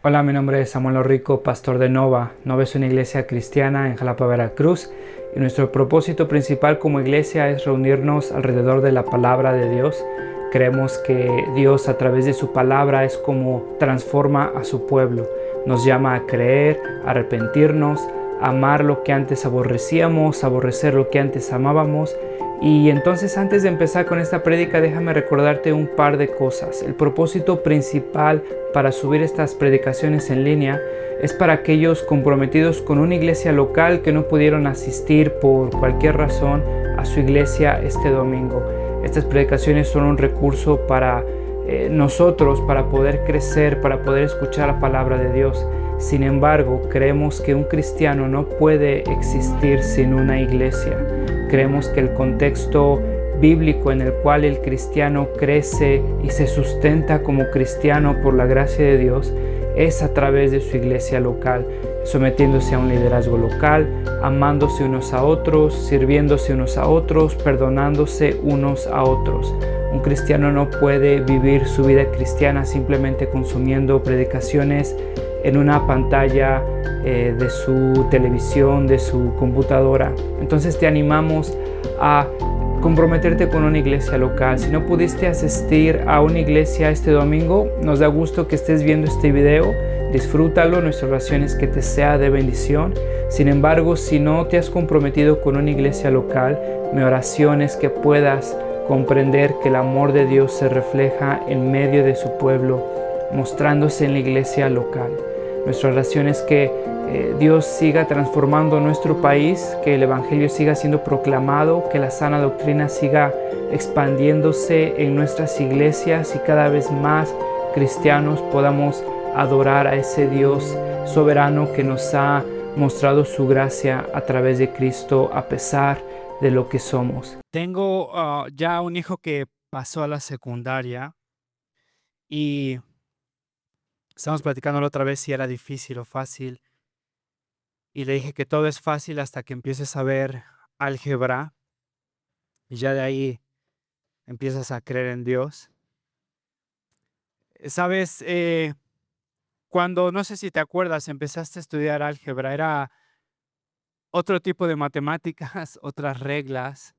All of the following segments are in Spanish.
Hola, mi nombre es Samuel Rico, pastor de Nova. Nova es una iglesia cristiana en Jalapa, Veracruz, y nuestro propósito principal como iglesia es reunirnos alrededor de la palabra de Dios. Creemos que Dios a través de su palabra es como transforma a su pueblo. Nos llama a creer, a arrepentirnos, a amar lo que antes aborrecíamos, a aborrecer lo que antes amábamos. Y entonces, antes de empezar con esta prédica, déjame recordarte un par de cosas. El propósito principal para subir estas predicaciones en línea es para aquellos comprometidos con una iglesia local que no pudieron asistir por cualquier razón a su iglesia este domingo. Estas predicaciones son un recurso para nosotros, para poder crecer, para poder escuchar la palabra de Dios. Sin embargo, creemos que un cristiano no puede existir sin una iglesia. Creemos que el contexto bíblico en el cual el cristiano crece y se sustenta como cristiano por la gracia de Dios es a través de su iglesia local, sometiéndose a un liderazgo local, amándose unos a otros, sirviéndose unos a otros, perdonándose unos a otros. Un cristiano no puede vivir su vida cristiana simplemente consumiendo predicaciones en una pantalla de su televisión, de su computadora. Entonces te animamos a comprometerte con una iglesia local. Si no pudiste asistir a una iglesia este domingo, nos da gusto que estés viendo este video. Disfrútalo, nuestra oración es que te sea de bendición. Sin embargo, si no te has comprometido con una iglesia local, mi oración es que puedas comprender que el amor de Dios se refleja en medio de su pueblo, mostrándose en la iglesia local. Nuestra oración es que Dios siga transformando nuestro país, que el Evangelio siga siendo proclamado, que la sana doctrina siga expandiéndose en nuestras iglesias y cada vez más cristianos podamos adorar a ese Dios soberano que nos ha mostrado su gracia a través de Cristo a pesar de lo que somos. Tengo ya un hijo que pasó a la secundaria y estamos platicando la otra vez si era difícil o fácil. Y le dije que todo es fácil hasta que empieces a ver álgebra y ya de ahí empiezas a creer en Dios. Sabes, cuando, no sé si te acuerdas, empezaste a estudiar álgebra, era otro tipo de matemáticas, otras reglas.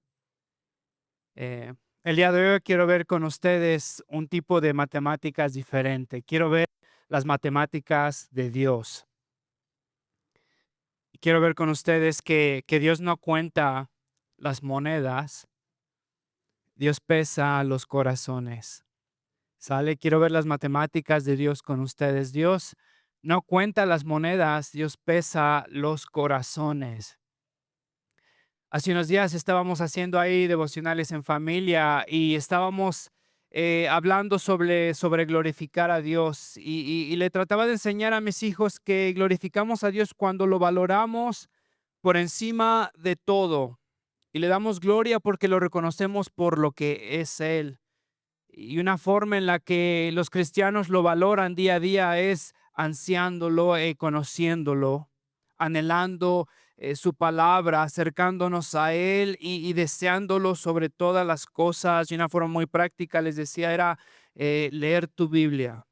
Eh, el día de hoy quiero ver con ustedes un tipo de matemáticas diferente. Quiero ver las matemáticas de Dios. Quiero ver con ustedes que Dios no cuenta las monedas, Dios pesa los corazones. ¿Sale? Quiero ver las matemáticas de Dios con ustedes. Dios no cuenta las monedas, Dios pesa los corazones. Hace unos días estábamos haciendo ahí devocionales en familia y estábamos hablando sobre glorificar a Dios y le trataba de enseñar a mis hijos que glorificamos a Dios cuando lo valoramos por encima de todo y le damos gloria porque lo reconocemos por lo que es Él. Y una forma en la que los cristianos lo valoran día a día es ansiándolo, conociéndolo, anhelando su palabra, acercándonos a Él y deseándolo sobre todas las cosas. Y una forma muy práctica, les decía, era leer tu Biblia.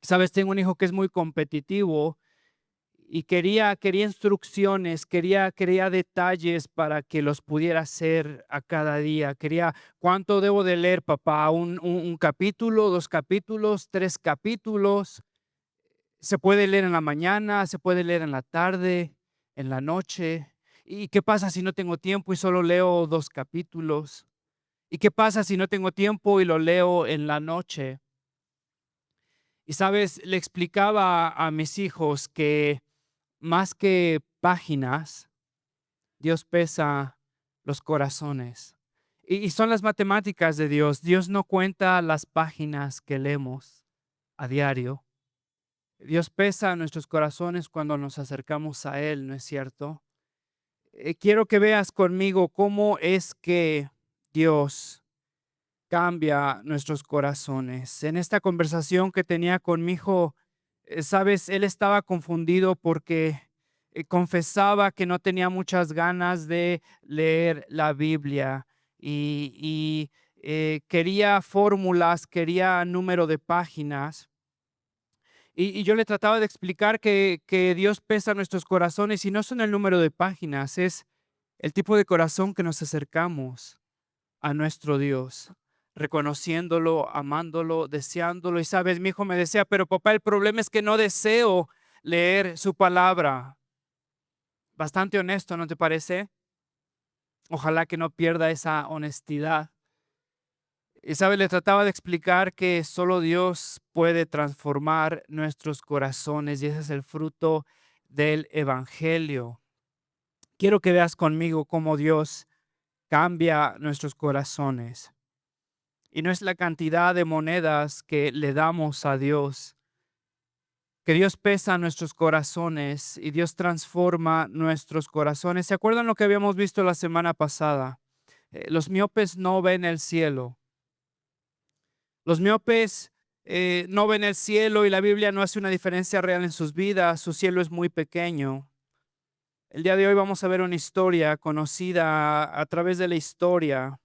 Sabes, tengo un hijo que es muy competitivo y quería instrucciones, quería detalles para que los pudiera hacer a cada día. Quería, ¿cuánto debo de leer, papá? ¿Un capítulo, dos capítulos, tres capítulos? Se puede leer en la mañana, se puede leer en la tarde, en la noche. ¿Y qué pasa si no tengo tiempo y solo leo dos capítulos? ¿Y qué pasa si no tengo tiempo y lo leo en la noche? Y sabes, le explicaba a mis hijos que más que páginas, Dios pesa los corazones. Y son las matemáticas de Dios. Dios no cuenta las páginas que leemos a diario. Dios pesa nuestros corazones cuando nos acercamos a Él, ¿no es cierto? Quiero que veas conmigo cómo es que Dios cambia nuestros corazones. En esta conversación que tenía con mi hijo, sabes, él estaba confundido porque confesaba que no tenía muchas ganas de leer la Biblia y quería fórmulas, quería número de páginas. Y yo le trataba de explicar que Dios pesa nuestros corazones y no son el número de páginas, es el tipo de corazón que nos acercamos a nuestro Dios, reconociéndolo, amándolo, deseándolo. Y sabes, mi hijo me decía, pero papá, el problema es que no deseo leer su palabra. Bastante honesto, ¿no te parece? Ojalá que no pierda esa honestidad. Y sabes, le trataba de explicar que solo Dios puede transformar nuestros corazones y ese es el fruto del evangelio. Quiero que veas conmigo cómo Dios cambia nuestros corazones. Y no es la cantidad de monedas que le damos a Dios, que Dios pesa nuestros corazones y Dios transforma nuestros corazones. ¿Se acuerdan lo que habíamos visto la semana pasada? Los miopes no ven el cielo. Los miopes no ven el cielo y la Biblia no hace una diferencia real en sus vidas. Su cielo es muy pequeño. El día de hoy vamos a ver una historia conocida a través de la historia.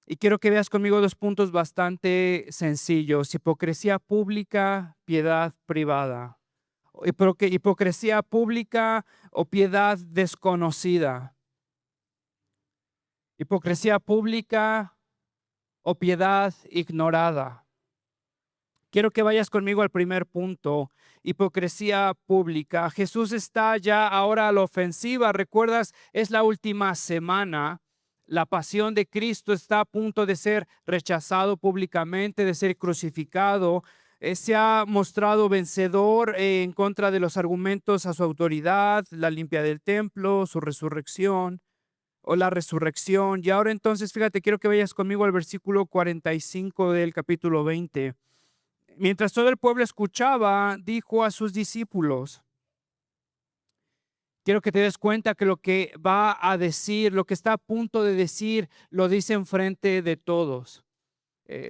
Y quiero que veas conmigo dos puntos bastante sencillos: hipocresía pública, piedad privada. Hipocresía pública o piedad desconocida. Hipocresía pública o piedad ignorada. Quiero que vayas conmigo al primer punto: hipocresía pública. Jesús está ya ahora a la ofensiva. ¿Recuerdas? Es la última semana. La pasión de Cristo está a punto de ser rechazado públicamente, de ser crucificado. Se ha mostrado vencedor en contra de los argumentos a su autoridad, la limpia del templo, su resurrección o la resurrección. Y ahora entonces, fíjate, quiero que vayas conmigo al versículo 45 del capítulo 20. Mientras todo el pueblo escuchaba, dijo a sus discípulos: quiero que te des cuenta que lo que va a decir, lo que está a punto de decir, lo dice en frente de todos.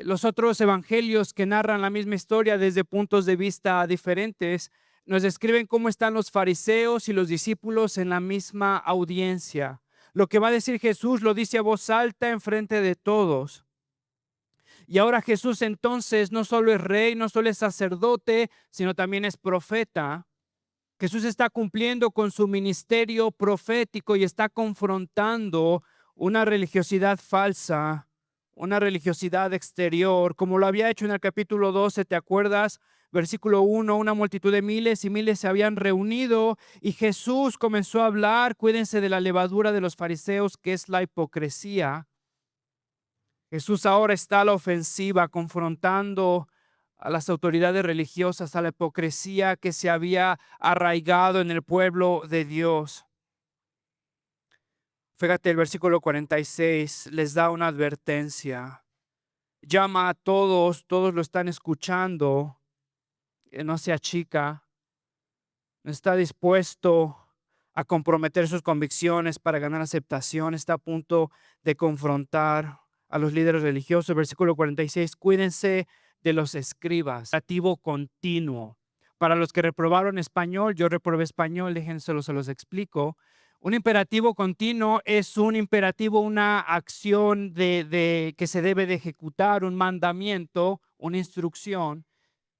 Los otros evangelios que narran la misma historia desde puntos de vista diferentes nos describen cómo están los fariseos y los discípulos en la misma audiencia. Lo que va a decir Jesús lo dice a voz alta en frente de todos. Y ahora Jesús entonces no solo es rey, no solo es sacerdote, sino también es profeta. Jesús está cumpliendo con su ministerio profético y está confrontando una religiosidad falsa, una religiosidad exterior, como lo había hecho en el capítulo 12, ¿te acuerdas? Versículo 1, una multitud de miles y miles se habían reunido y Jesús comenzó a hablar: cuídense de la levadura de los fariseos, que es la hipocresía. Jesús ahora está a la ofensiva, confrontando a las autoridades religiosas, a la hipocresía que se había arraigado en el pueblo de Dios. Fíjate, el versículo 46 les da una advertencia. Llama a todos, todos lo están escuchando, no se achica, no está dispuesto a comprometer sus convicciones para ganar aceptación, está a punto de confrontar a los líderes religiosos. Versículo 46, cuídense de los escribas. Imperativo continuo. Para los que reprobaron español, yo reprobé español, déjenselo, se los explico. Un imperativo continuo es un imperativo, una acción que se debe de ejecutar, un mandamiento, una instrucción,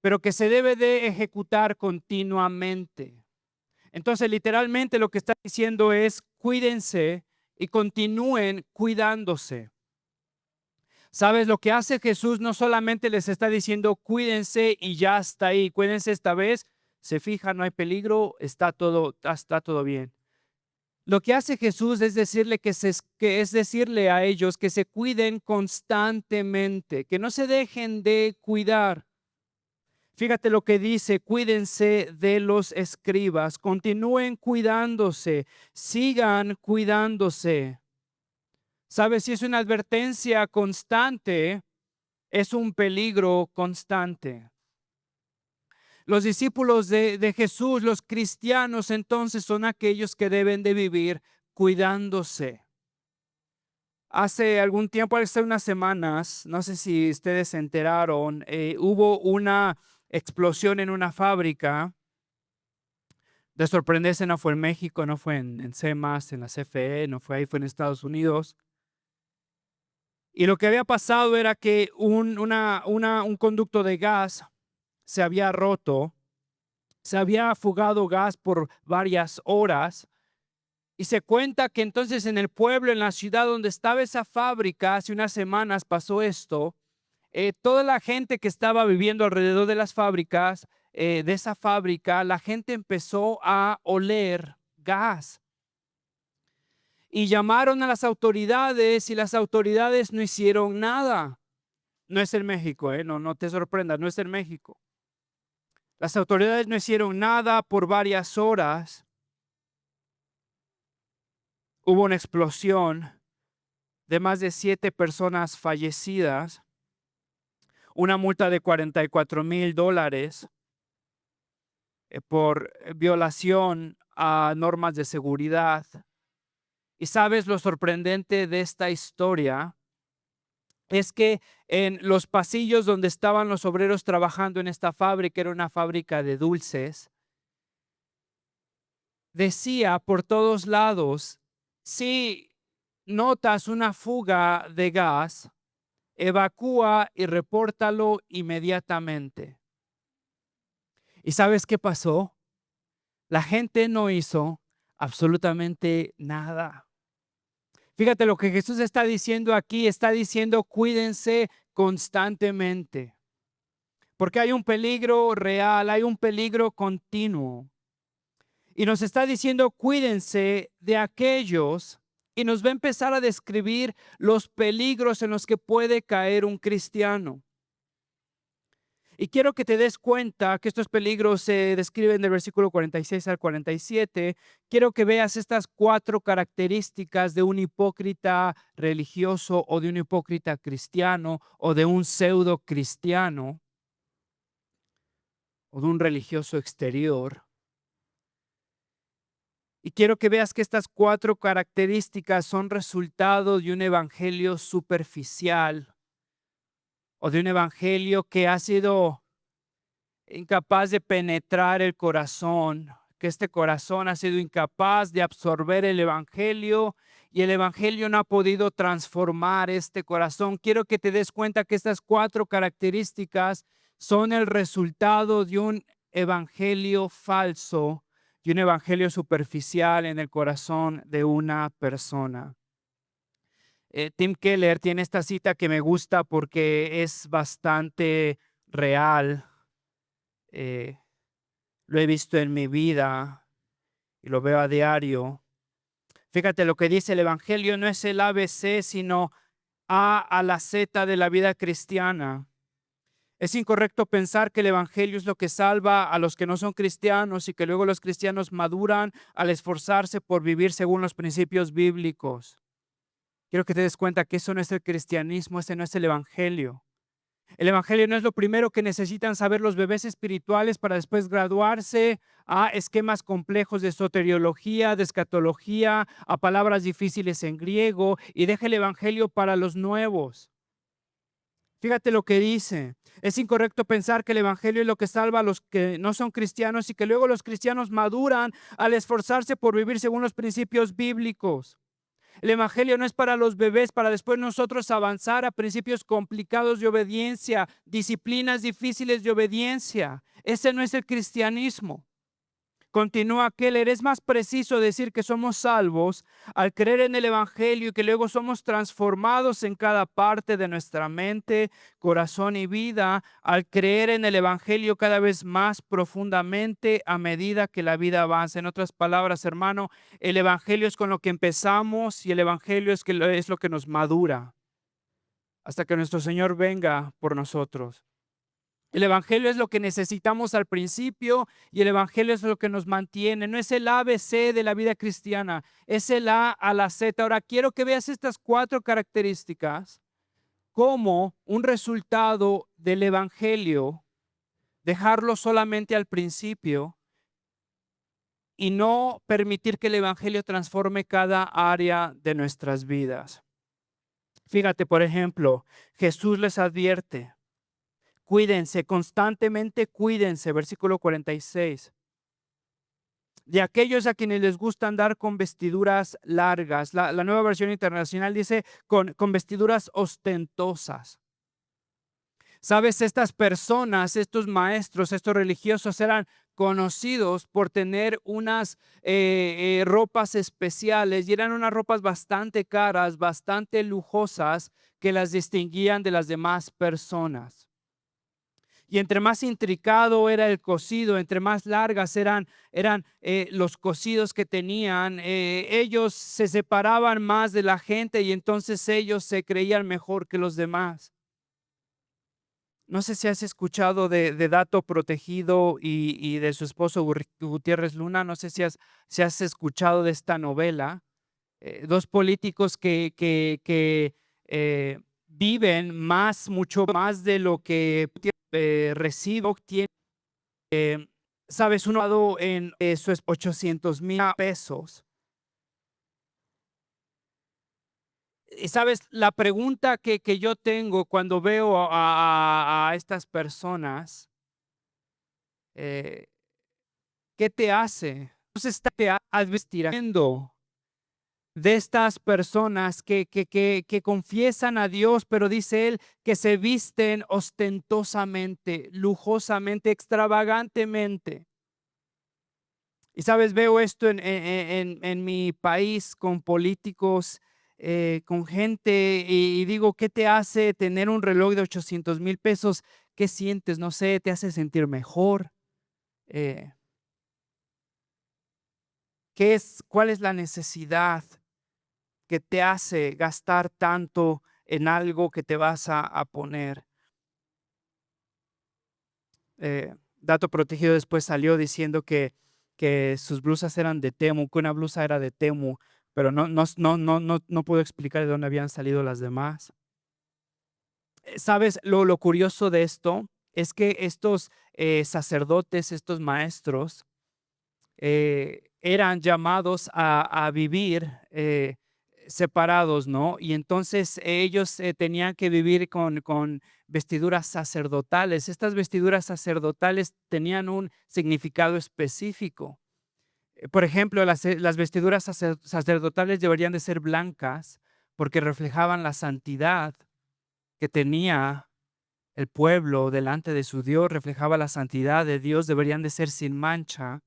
pero que se debe de ejecutar continuamente. Entonces, literalmente lo que está diciendo es: cuídense y continúen cuidándose. ¿Sabes? Lo que hace Jesús no solamente les está diciendo cuídense y ya está ahí, cuídense esta vez, se fija, no hay peligro, está todo bien. Lo que hace Jesús es decirle que es decirle a ellos que se cuiden constantemente, que no se dejen de cuidar. Fíjate lo que dice: cuídense de los escribas, continúen cuidándose, sigan cuidándose. ¿Sabes? Si es una advertencia constante, es un peligro constante. Los discípulos de Jesús, los cristianos, entonces son aquellos que deben de vivir cuidándose. Hace algún tiempo, hace unas semanas, no sé si ustedes se enteraron, hubo una explosión en una fábrica. De sorprenderse, no fue en México, no fue en CEMAS, en la CFE, no fue ahí, fue en Estados Unidos. Y lo que había pasado era que un conducto de gas se había roto Se había fugado gas por varias horas. Y se cuenta que entonces en el pueblo, en la ciudad donde estaba esa fábrica, hace unas semanas pasó esto. Toda la gente que estaba viviendo alrededor de las fábricas, de esa fábrica, la gente empezó a oler gas. Y llamaron a las autoridades y las autoridades no hicieron nada. No es en México, no te sorprendas, no es en México. Las autoridades no hicieron nada por varias horas. Hubo una explosión de más de 7 personas fallecidas, una multa de $44,000 por violación a normas de seguridad. Y sabes lo sorprendente de esta historia es que en los pasillos donde estaban los obreros trabajando en esta fábrica, era una fábrica de dulces, decía por todos lados: si notas una fuga de gas, evacúa y repórtalo inmediatamente. ¿Y sabes qué pasó? La gente no hizo absolutamente nada. Fíjate lo que Jesús está diciendo aquí. Está diciendo: cuídense constantemente, porque hay un peligro real, hay un peligro continuo. Y nos está diciendo: cuídense de aquellos, y nos va a empezar a describir los peligros en los que puede caer un cristiano. Y quiero que te des cuenta que estos peligros se describen del versículo 46 al 47. Quiero que veas estas 4 características de un hipócrita religioso o de un hipócrita cristiano o de un pseudo cristiano o de un religioso exterior. Y quiero que veas que estas 4 características son resultado de un evangelio superficial o de un evangelio que ha sido incapaz de penetrar el corazón, que este corazón ha sido incapaz de absorber el evangelio y el evangelio no ha podido transformar este corazón. Quiero que te des cuenta que estas 4 características son el resultado de un evangelio falso y un evangelio superficial en el corazón de una persona. Tim Keller tiene esta cita que me gusta porque es bastante real. Lo he visto en mi vida y lo veo a diario. Fíjate lo que dice: el evangelio no es el ABC, sino A a la Z de la vida cristiana. Es incorrecto pensar que el evangelio es lo que salva a los que no son cristianos y que luego los cristianos maduran al esforzarse por vivir según los principios bíblicos. Quiero que te des cuenta que eso no es el cristianismo, ese no es el evangelio. El evangelio no es lo primero que necesitan saber los bebés espirituales para después graduarse a esquemas complejos de soteriología, de escatología, a palabras difíciles en griego, y deja el evangelio para los nuevos. Fíjate lo que dice: es incorrecto pensar que el evangelio es lo que salva a los que no son cristianos y que luego los cristianos maduran al esforzarse por vivir según los principios bíblicos. El evangelio no es para los bebés, para después nosotros avanzar a principios complicados de obediencia, disciplinas difíciles de obediencia. Ese no es el cristianismo. Continúa Keller: es más preciso decir que somos salvos al creer en el evangelio y que luego somos transformados en cada parte de nuestra mente, corazón y vida, al creer en el evangelio cada vez más profundamente a medida que la vida avanza. En otras palabras, hermano, el evangelio es con lo que empezamos y el evangelio es lo que nos madura hasta que nuestro Señor venga por nosotros. El evangelio es lo que necesitamos al principio y el evangelio es lo que nos mantiene. No es el ABC de la vida cristiana, es el A a la Z. Ahora quiero que veas estas 4 características como un resultado del evangelio, dejarlo solamente al principio y no permitir que el evangelio transforme cada área de nuestras vidas. Fíjate, por ejemplo, Jesús les advierte: cuídense, constantemente cuídense, versículo 46. De aquellos a quienes les gusta andar con vestiduras largas. La Nueva Versión Internacional dice con vestiduras ostentosas. Sabes, estas personas, estos maestros, estos religiosos eran conocidos por tener unas ropas especiales, y eran unas ropas bastante caras, bastante lujosas, que las distinguían de las demás personas. Y entre más intricado era el cosido, entre más largas eran los cosidos que tenían, ellos se separaban más de la gente y entonces ellos se creían mejor que los demás. No sé si has escuchado de Dato Protegido y de su esposo Gutiérrez Luna. No sé si has escuchado de esta novela. Dos políticos que viven mucho más de lo que recibe, obtiene. Sabes, uno ha dado en eso es 800,000 pesos. Y sabes, la pregunta que yo tengo cuando veo a estas personas, eh, ¿qué te hace? Entonces te advirtiendo de estas personas que confiesan a Dios, pero dice él que se visten ostentosamente, lujosamente, extravagantemente. Y sabes, veo esto en mi país con políticos, con gente, y digo, ¿qué te hace tener un reloj de 800,000 pesos? ¿Qué sientes? No sé, ¿te hace sentir mejor? Eh, ¿Cuál es la necesidad que te hace gastar tanto en algo que te vas a poner? Dato Protegido después salió diciendo que sus blusas eran de Temu, que una blusa era de Temu, pero no pudo explicar de dónde habían salido las demás. ¿Sabes? Lo curioso de esto es que estos sacerdotes, estos maestros, eran llamados a vivir separados, ¿no? Y entonces ellos tenían que vivir con vestiduras sacerdotales. Estas vestiduras sacerdotales tenían un significado específico. Por ejemplo, las vestiduras sacerdotales deberían de ser blancas porque reflejaban la santidad que tenía el pueblo delante de su Dios, reflejaba la santidad de Dios, deberían de ser sin mancha.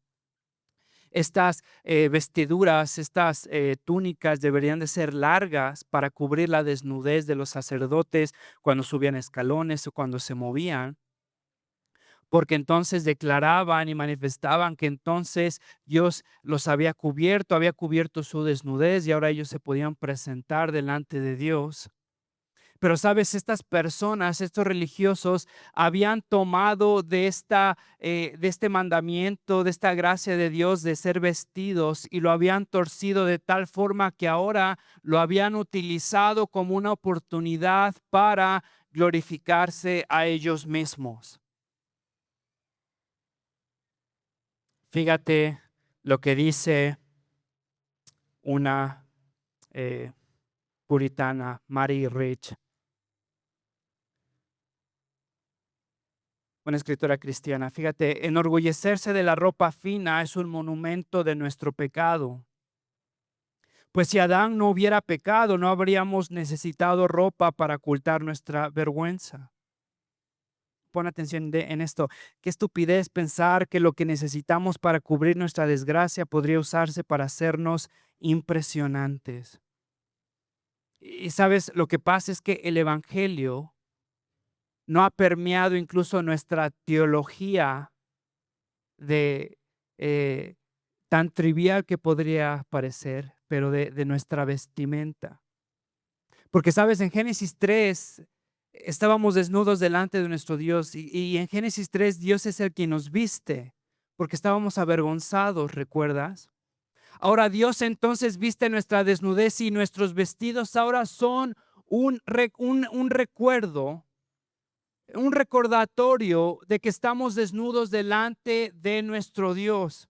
Estas vestiduras, estas túnicas deberían de ser largas para cubrir la desnudez de los sacerdotes cuando subían escalones o cuando se movían, porque entonces declaraban y manifestaban que entonces Dios los había cubierto su desnudez y ahora ellos se podían presentar delante de Dios. Pero sabes, estas personas, estos religiosos, habían tomado de este mandamiento, de esta gracia de Dios de ser vestidos y lo habían torcido de tal forma que ahora lo habían utilizado como una oportunidad para glorificarse a ellos mismos. Fíjate lo que dice una puritana, Mary Rich, una escritora cristiana. Fíjate, enorgullecerse de la ropa fina es un monumento de nuestro pecado. Pues si Adán no hubiera pecado, no habríamos necesitado ropa para ocultar nuestra vergüenza. Pon atención en esto. Qué estupidez pensar que lo que necesitamos para cubrir nuestra desgracia podría usarse para hacernos impresionantes. Y sabes, lo que pasa es que el evangelio no ha permeado incluso nuestra teología de tan trivial que podría parecer, pero de nuestra vestimenta. Porque sabes, en Génesis 3 estábamos desnudos delante de nuestro Dios y en Génesis 3 Dios es el quien nos viste porque estábamos avergonzados, ¿recuerdas? Ahora Dios entonces viste nuestra desnudez y nuestros vestidos ahora son un recuerdo, un recordatorio de que estamos desnudos delante de nuestro Dios.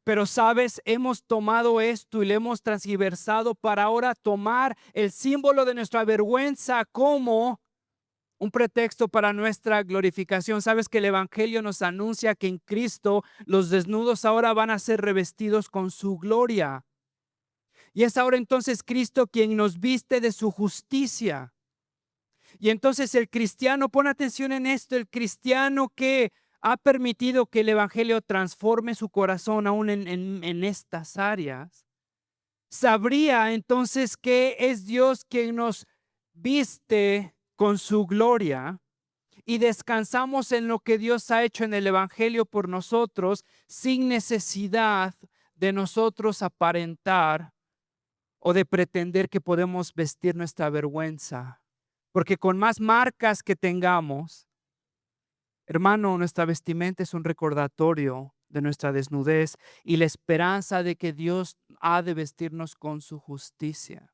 Pero sabes, hemos tomado esto y lo hemos transgiversado para ahora tomar el símbolo de nuestra vergüenza como un pretexto para nuestra glorificación. Sabes que el Evangelio nos anuncia que en Cristo los desnudos ahora van a ser revestidos con su gloria. Y es ahora entonces Cristo quien nos viste de su justicia. Y entonces el cristiano, pon atención en esto, el cristiano que ha permitido que el Evangelio transforme su corazón aún en estas áreas, sabría entonces que es Dios quien nos viste con su gloria y descansamos en lo que Dios ha hecho en el Evangelio por nosotros sin necesidad de nosotros aparentar o de pretender que podemos vestir nuestra vergüenza. Porque con más marcas que tengamos, hermano, nuestra vestimenta es un recordatorio de nuestra desnudez y la esperanza de que Dios ha de vestirnos con su justicia.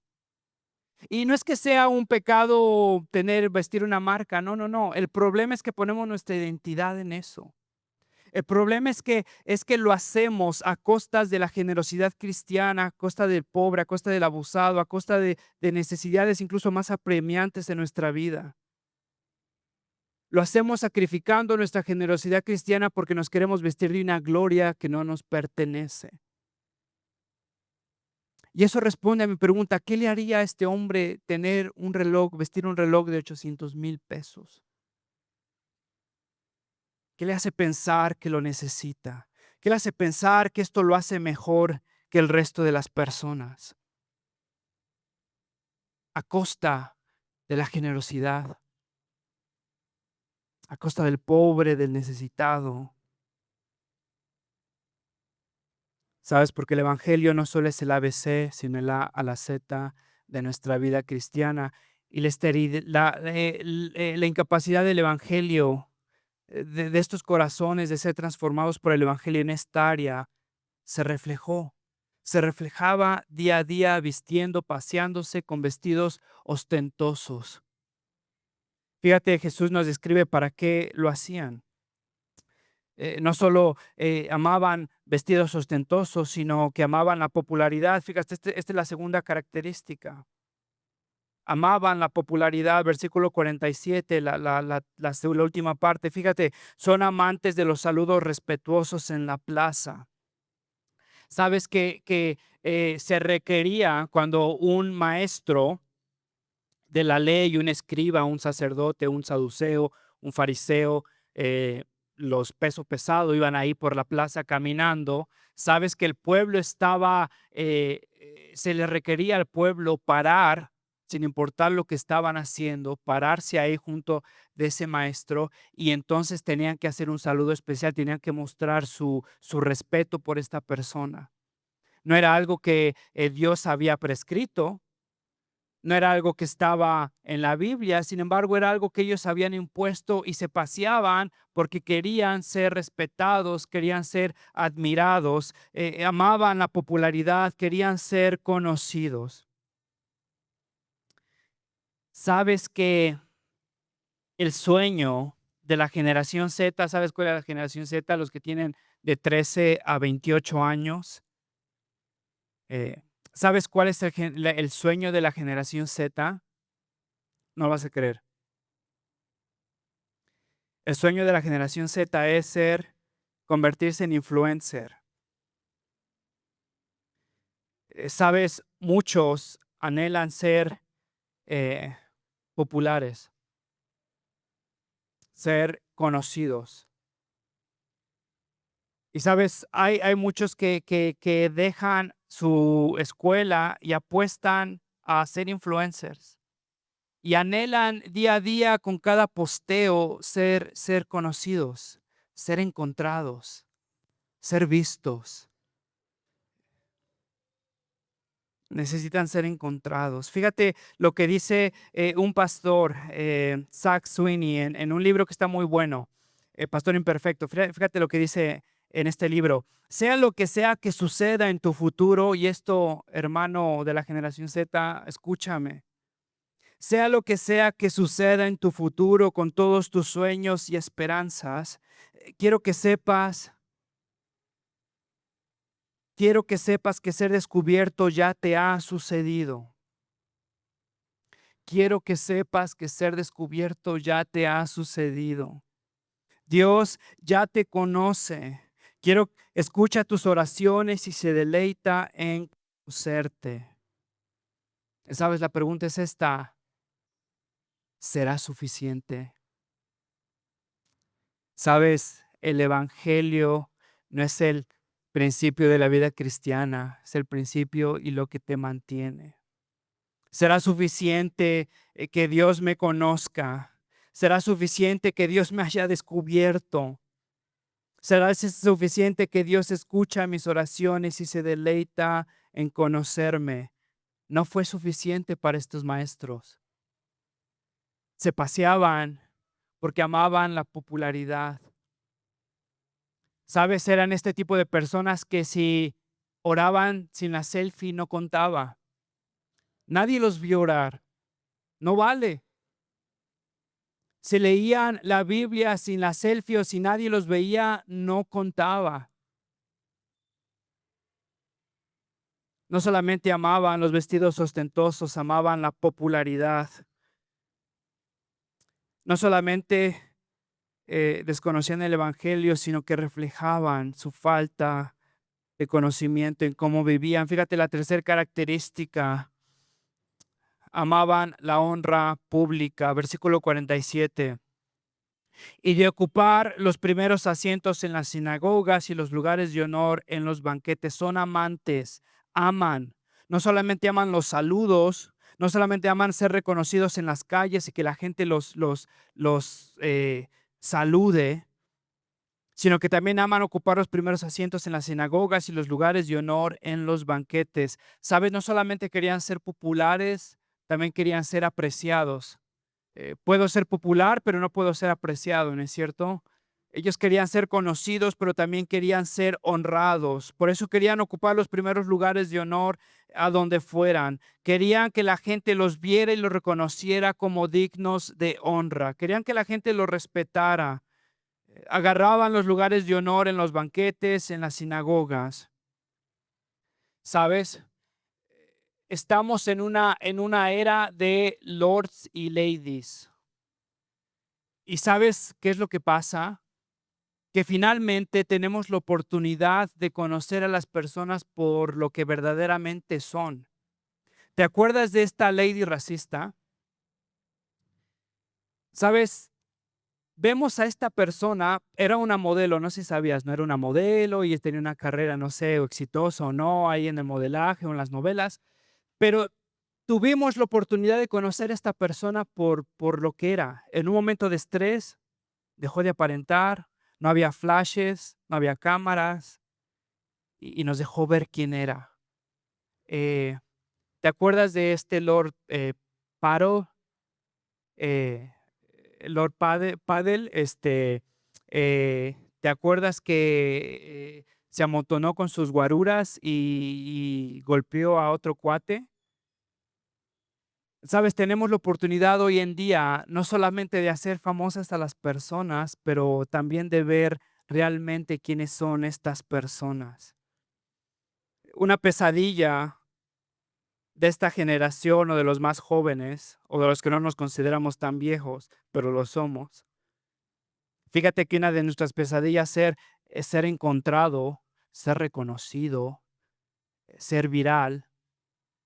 Y no es que sea un pecado vestir una marca, no, no, no. El problema es que ponemos nuestra identidad en eso. El problema es que lo hacemos a costas de la generosidad cristiana, a costa del pobre, a costa del abusado, a costa de necesidades incluso más apremiantes en nuestra vida. Lo hacemos sacrificando nuestra generosidad cristiana porque nos queremos vestir de una gloria que no nos pertenece. Y eso responde a mi pregunta, ¿qué le haría a este hombre tener un reloj, vestir un reloj de 800,000 pesos? ¿Qué le hace pensar que lo necesita? ¿Qué le hace pensar que esto lo hace mejor que el resto de las personas? A costa de la generosidad, a costa del pobre, del necesitado. ¿Sabes? Porque el evangelio no solo es el ABC, sino el A a la Z de nuestra vida cristiana. Y la incapacidad del evangelio, de estos corazones de ser transformados por el evangelio en esta área, se reflejó. Se reflejaba día a día vistiendo, paseándose con vestidos ostentosos. Fíjate, Jesús nos describe para qué lo hacían. No solo amaban vestidos ostentosos, sino que amaban la popularidad. Fíjate, esta es la segunda característica. Amaban la popularidad, versículo 47, la última parte. Fíjate, son amantes de los saludos respetuosos en la plaza. Sabes que se requería cuando un maestro de la ley, un escriba, un sacerdote, un saduceo, un fariseo, los pesos pesados iban ahí por la plaza caminando. Sabes que el pueblo se le requería al pueblo parar, sin importar lo que estaban haciendo, pararse ahí junto de ese maestro y entonces tenían que hacer un saludo especial, tenían que mostrar su respeto por esta persona. No era algo que Dios había prescrito, no era algo que estaba en la Biblia, sin embargo, era algo que ellos habían impuesto y se paseaban porque querían ser respetados, querían ser admirados, amaban la popularidad, querían ser conocidos. Sabes que el sueño de la generación Z, ¿sabes cuál es la generación Z? Los que tienen de 13 a 28 años. Eh, ¿Sabes cuál es el sueño de la generación Z? No lo vas a creer. El sueño de la generación Z es convertirse en influencer. Sabes, muchos anhelan ser eh, populares, ser conocidos. Y sabes, hay muchos que dejan su escuela y apuestan a ser influencers. Y anhelan día a día con cada posteo ser conocidos, ser encontrados, ser vistos. Necesitan ser encontrados. Fíjate lo que dice un pastor, Zach Sweeney, en un libro que está muy bueno, Pastor Imperfecto. Fíjate lo que dice en este libro. Sea lo que sea que suceda en tu futuro, y esto, hermano de la generación Z, escúchame. Sea lo que sea que suceda en tu futuro con todos tus sueños y esperanzas, quiero que sepas. Quiero que sepas que ser descubierto ya te ha sucedido. Quiero que sepas que ser descubierto ya te ha sucedido. Dios ya te conoce. Escucha tus oraciones y se deleita en conocerte. ¿Sabes? La pregunta es esta: ¿será suficiente? ¿Sabes? el evangelio no es el principio de la vida cristiana, es el principio y lo que te mantiene. ¿Será suficiente que Dios me conozca? ¿Será suficiente que Dios me haya descubierto? ¿Será suficiente que Dios escucha mis oraciones y se deleita en conocerme? No fue suficiente para estos maestros. Se paseaban porque amaban la popularidad. ¿Sabes? Eran este tipo de personas que si oraban sin la selfie no contaba. Nadie los vio orar. No vale. Si leían la Biblia sin la selfie o si nadie los veía, no contaba. No solamente amaban los vestidos ostentosos, amaban la popularidad. No solamente desconocían el evangelio, sino que reflejaban su falta de conocimiento en cómo vivían. Fíjate la tercera característica. Amaban la honra pública. Versículo 47. Y de ocupar los primeros asientos en las sinagogas y los lugares de honor en los banquetes. Son amantes, aman. No solamente aman los saludos, no solamente aman ser reconocidos en las calles y que la gente los salude, sino que también aman ocupar los primeros asientos en las sinagogas y los lugares de honor en los banquetes. ¿Sabes? No solamente querían ser populares, también querían ser apreciados. Puedo ser popular, pero no puedo ser apreciado, ¿no es cierto? Ellos querían ser conocidos, pero también querían ser honrados. Por eso querían ocupar los primeros lugares de honor a donde fueran. Querían que la gente los viera y los reconociera como dignos de honra. Querían que la gente los respetara. Agarraban los lugares de honor en los banquetes, en las sinagogas. ¿Sabes? Estamos en una era de lords y ladies. ¿Y sabes qué es lo que pasa? Que finalmente tenemos la oportunidad de conocer a las personas por lo que verdaderamente son. ¿Te acuerdas de esta lady racista? ¿Sabes? Vemos a esta persona, era una modelo, no sé si sabías, no era una modelo y tenía una carrera, no sé, o exitosa o no, ahí en el modelaje o en las novelas, pero tuvimos la oportunidad de conocer a esta persona por lo que era. En un momento de estrés, dejó de aparentar, no había flashes, no había cámaras y nos dejó ver quién era. Eh, ¿Te acuerdas de este Lord Paro? Eh, Lord Paddle, ¿te acuerdas que se amontonó con sus guaruras y golpeó a otro cuate? Sabes, tenemos la oportunidad hoy en día no solamente de hacer famosas a las personas, pero también de ver realmente quiénes son estas personas. Una pesadilla de esta generación o de los más jóvenes o de los que no nos consideramos tan viejos, pero lo somos. Fíjate que una de nuestras pesadillas es ser encontrado, ser reconocido, ser viral,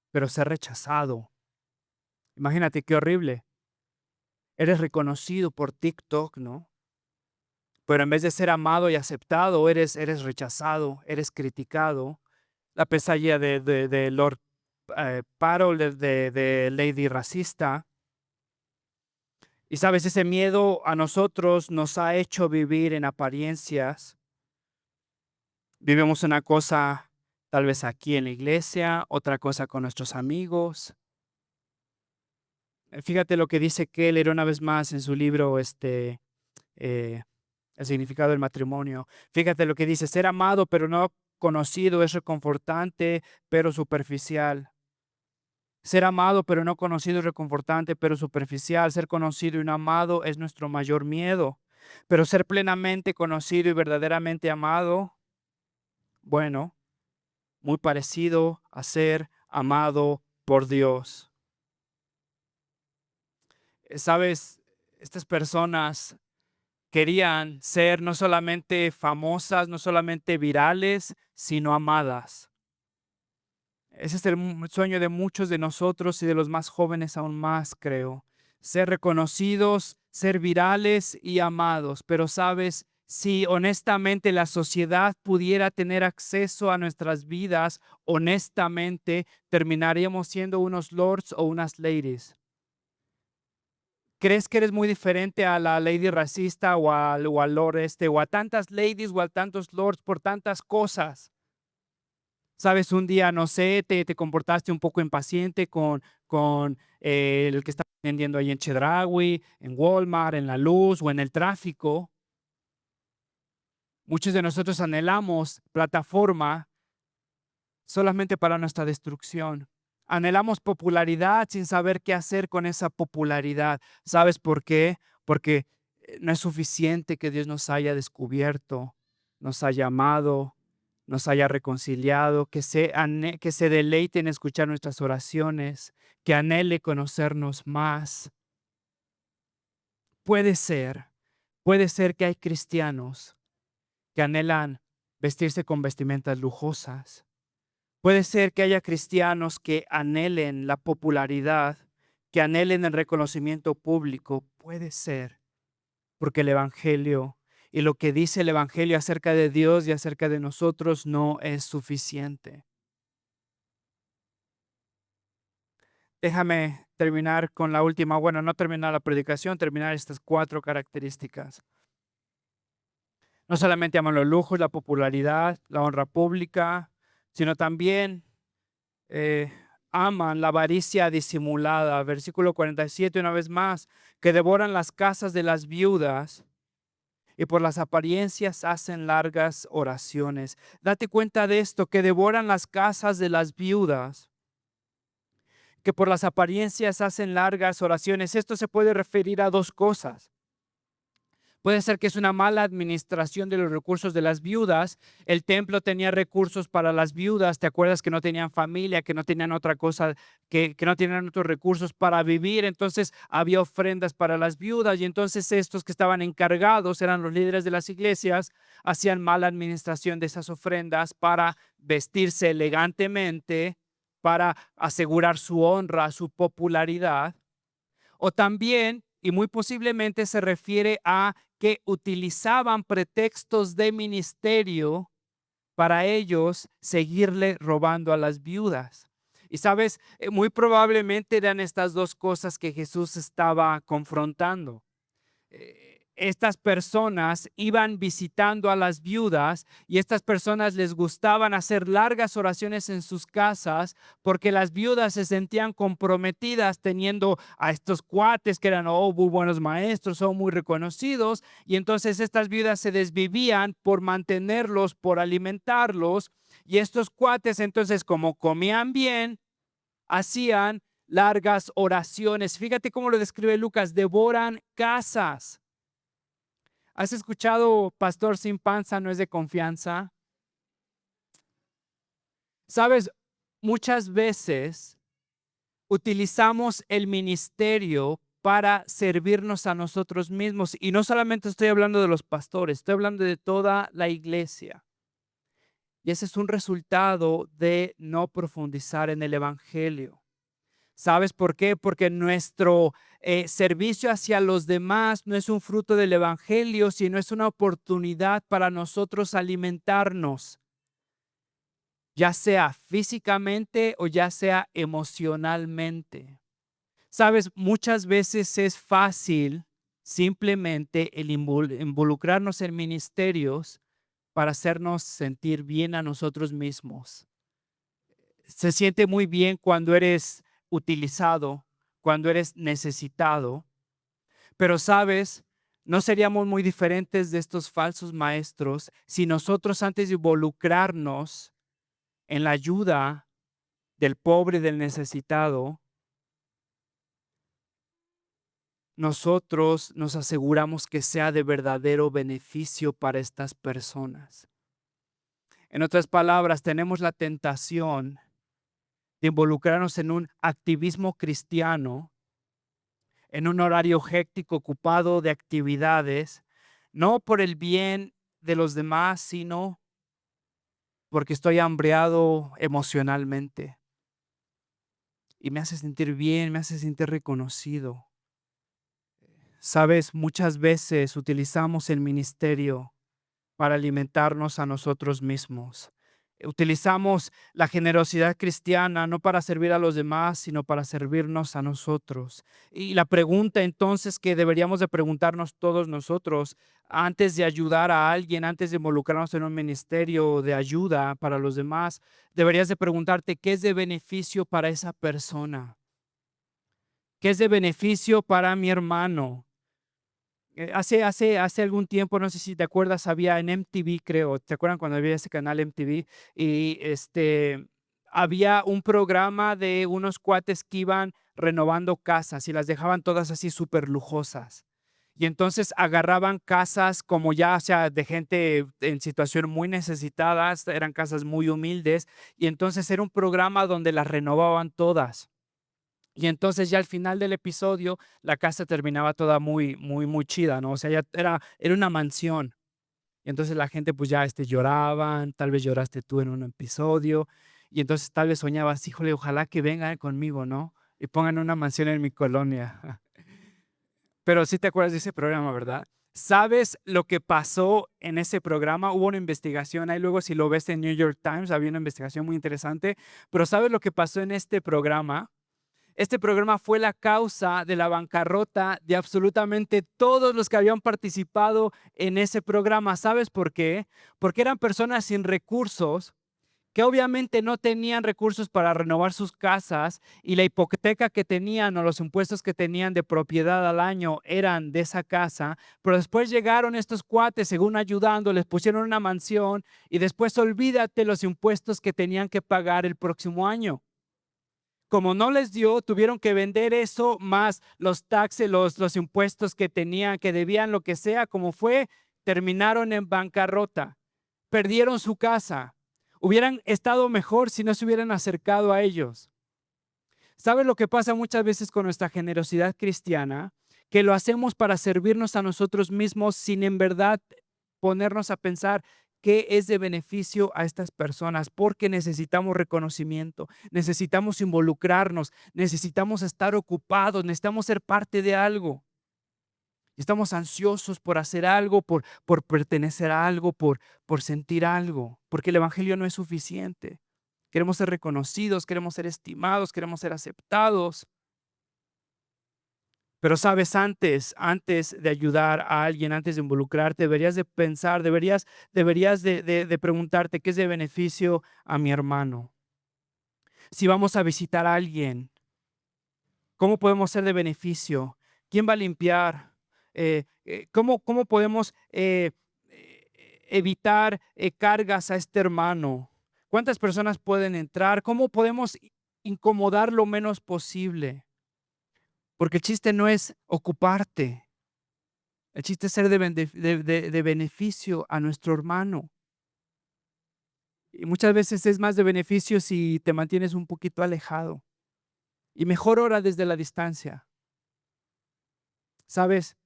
pero ser rechazado. Imagínate qué horrible. Eres reconocido por TikTok, ¿no? Pero en vez de ser amado y aceptado, eres rechazado, eres criticado. La pesadilla de Lord Parol, de Lady Racista. Y sabes, ese miedo a nosotros nos ha hecho vivir en apariencias. Vivimos una cosa tal vez aquí en la iglesia, otra cosa con nuestros amigos. Fíjate lo que dice Keller una vez más en su libro, el significado del matrimonio. Fíjate lo que dice: ser amado pero no conocido es reconfortante pero superficial. Ser amado pero no conocido es reconfortante pero superficial. Ser conocido y no amado es nuestro mayor miedo. Pero ser plenamente conocido y verdaderamente amado, bueno, muy parecido a ser amado por Dios. Sabes, estas personas querían ser no solamente famosas, no solamente virales, sino amadas. Ese es el sueño de muchos de nosotros y de los más jóvenes aún más, creo. Ser reconocidos, ser virales y amados. Pero sabes, si honestamente la sociedad pudiera tener acceso a nuestras vidas, honestamente terminaríamos siendo unos lords o unas ladies. ¿Crees que eres muy diferente a la lady racista o al lord o a tantas ladies o a tantos lords por tantas cosas? Sabes, un día, no sé, te comportaste un poco impaciente con el que está vendiendo ahí en Chedraui, en Walmart, en la luz o en el tráfico. Muchos de nosotros anhelamos plataforma solamente para nuestra destrucción. Anhelamos popularidad sin saber qué hacer con esa popularidad. ¿Sabes por qué? Porque no es suficiente que Dios nos haya descubierto, nos haya amado, nos haya reconciliado, que se deleite en escuchar nuestras oraciones, que anhele conocernos más. Puede ser, puede ser que hay cristianos que anhelan vestirse con vestimentas lujosas. Puede ser que haya cristianos que anhelen la popularidad, que anhelen el reconocimiento público. Puede ser, porque el Evangelio y lo que dice el Evangelio acerca de Dios y acerca de nosotros no es suficiente. Déjame terminar con la última, bueno, no terminar la predicación, terminar estas 4 características. No solamente aman los lujos, la popularidad, la honra pública, sino también eh, aman la avaricia disimulada. Versículo 47, una vez más, que devoran las casas de las viudas y por las apariencias hacen largas oraciones. Date cuenta de esto, que devoran las casas de las viudas, que por las apariencias hacen largas oraciones. Esto se puede referir a 2 cosas. Puede ser que es una mala administración de los recursos de las viudas. El templo tenía recursos para las viudas. ¿Te acuerdas que no tenían familia, que no tenían otra cosa, que no tenían otros recursos para vivir? Entonces había ofrendas para las viudas y entonces estos que estaban encargados, eran los líderes de las iglesias, hacían mala administración de esas ofrendas para vestirse elegantemente, para asegurar su honra, su popularidad. O también, y muy posiblemente se refiere a que utilizaban pretextos de ministerio para ellos seguirle robando a las viudas. Y sabes, muy probablemente eran estas 2 cosas que Jesús estaba confrontando. Estas personas iban visitando a las viudas y estas personas les gustaban hacer largas oraciones en sus casas porque las viudas se sentían comprometidas teniendo a estos cuates que eran muy buenos maestros, son muy reconocidos, y entonces estas viudas se desvivían por mantenerlos, por alimentarlos, y estos cuates entonces, como comían bien, hacían largas oraciones. Fíjate cómo lo describe Lucas: devoran casas. ¿Has escuchado pastor sin panza no es de confianza? Sabes, muchas veces utilizamos el ministerio para servirnos a nosotros mismos. Y no solamente estoy hablando de los pastores, estoy hablando de toda la iglesia. Y ese es un resultado de no profundizar en el evangelio. ¿Sabes por qué? Porque nuestro servicio hacia los demás no es un fruto del evangelio, sino es una oportunidad para nosotros alimentarnos, ya sea físicamente o ya sea emocionalmente. Sabes, muchas veces es fácil simplemente el involucrarnos en ministerios para hacernos sentir bien a nosotros mismos. Se siente muy bien cuando eres utilizado, cuando eres necesitado, pero sabes, no seríamos muy diferentes de estos falsos maestros si nosotros, antes de involucrarnos en la ayuda del pobre y del necesitado, nosotros nos aseguramos que sea de verdadero beneficio para estas personas. En otras palabras, tenemos la tentación de involucrarnos en un activismo cristiano, en un horario héctico ocupado de actividades, no por el bien de los demás, sino porque estoy hambreado emocionalmente y me hace sentir bien, me hace sentir reconocido. Sabes, muchas veces utilizamos el ministerio para alimentarnos a nosotros mismos. Utilizamos la generosidad cristiana no para servir a los demás, sino para servirnos a nosotros. Y la pregunta entonces que deberíamos de preguntarnos todos nosotros antes de ayudar a alguien, antes de involucrarnos en un ministerio de ayuda para los demás, deberías de preguntarte qué es de beneficio para esa persona, qué es de beneficio para mi hermano. Hace algún tiempo, no sé si te acuerdas, había en MTV, creo, ¿te acuerdan cuando había ese canal MTV? Y había un programa de unos cuates que iban renovando casas y las dejaban todas así súper lujosas. Y entonces agarraban casas como ya, o sea, de gente en situación muy necesitada, eran casas muy humildes, y entonces era un programa donde las renovaban todas. Y entonces ya al final del episodio, la casa terminaba toda muy, muy, muy chida, ¿no? O sea, ya era una mansión. Y entonces la gente pues ya lloraban, tal vez lloraste tú en un episodio, y entonces tal vez soñabas, híjole, ojalá que vengan conmigo, ¿no? Y pongan una mansión en mi colonia. Pero sí te acuerdas de ese programa, ¿verdad? ¿Sabes lo que pasó en ese programa? Hubo una investigación, ahí luego si lo ves en New York Times, había una investigación muy interesante, pero ¿sabes lo que pasó en este programa? Este programa fue la causa de la bancarrota de absolutamente todos los que habían participado en ese programa. ¿Sabes por qué? Porque eran personas sin recursos que obviamente no tenían recursos para renovar sus casas y la hipoteca que tenían o los impuestos que tenían de propiedad al año eran de esa casa, pero después llegaron estos cuates, según ayudando, les pusieron una mansión y después olvídate los impuestos que tenían que pagar el próximo año. Como no les dio, tuvieron que vender eso más los taxes, los impuestos que tenían, que debían, lo que sea, como fue, terminaron en bancarrota, perdieron su casa. Hubieran estado mejor si no se hubieran acercado a ellos. ¿Sabes lo que pasa muchas veces con nuestra generosidad cristiana? Que lo hacemos para servirnos a nosotros mismos sin en verdad ponernos a pensar qué es de beneficio a estas personas, porque necesitamos reconocimiento, necesitamos involucrarnos, necesitamos estar ocupados, necesitamos ser parte de algo. Estamos ansiosos por hacer algo, por pertenecer a algo, por sentir algo, porque el Evangelio no es suficiente. Queremos ser reconocidos, queremos ser estimados, queremos ser aceptados. Pero sabes, antes de ayudar a alguien, antes de involucrarte, deberías de pensar, deberías de preguntarte qué es de beneficio a mi hermano. Si vamos a visitar a alguien, ¿cómo podemos ser de beneficio? ¿Quién va a limpiar? ¿Cómo podemos evitar cargas a este hermano? ¿Cuántas personas pueden entrar? ¿Cómo podemos incomodar lo menos posible? Porque el chiste no es ocuparte, el chiste es ser de beneficio a nuestro hermano. Y muchas veces es más de beneficio si te mantienes un poquito alejado. Y mejor ora desde la distancia. ¿Sabes?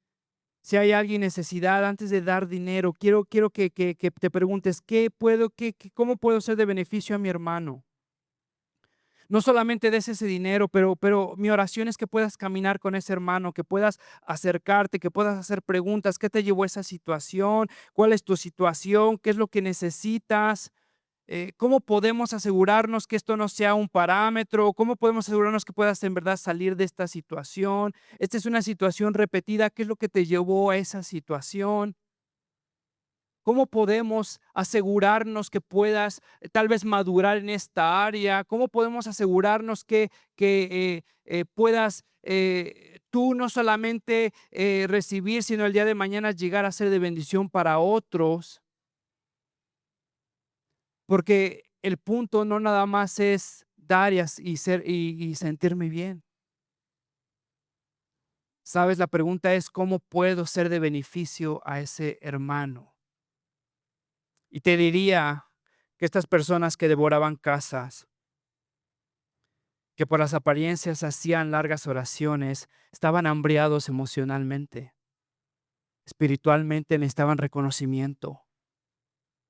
Si hay alguien en necesidad, antes de dar dinero, quiero que te preguntes, ¿cómo puedo ser de beneficio a mi hermano? No solamente des ese dinero, pero mi oración es que puedas caminar con ese hermano, que puedas acercarte, que puedas hacer preguntas. ¿Qué te llevó a esa situación? ¿Cuál es tu situación? ¿Qué es lo que necesitas? ¿Cómo podemos asegurarnos que esto no sea un parámetro? ¿Cómo podemos asegurarnos que puedas en verdad salir de esta situación? Esta es una situación repetida. ¿Qué es lo que te llevó a esa situación? ¿Cómo podemos asegurarnos que puedas tal vez madurar en esta área? ¿Cómo podemos asegurarnos que puedas tú no solamente recibir, sino el día de mañana llegar a ser de bendición para otros? Porque el punto no nada más es dar y sentirme bien. ¿Sabes? La pregunta es, ¿cómo puedo ser de beneficio a ese hermano? Y te diría que estas personas que devoraban casas, que por las apariencias hacían largas oraciones, estaban hambriados emocionalmente, espiritualmente necesitaban reconocimiento,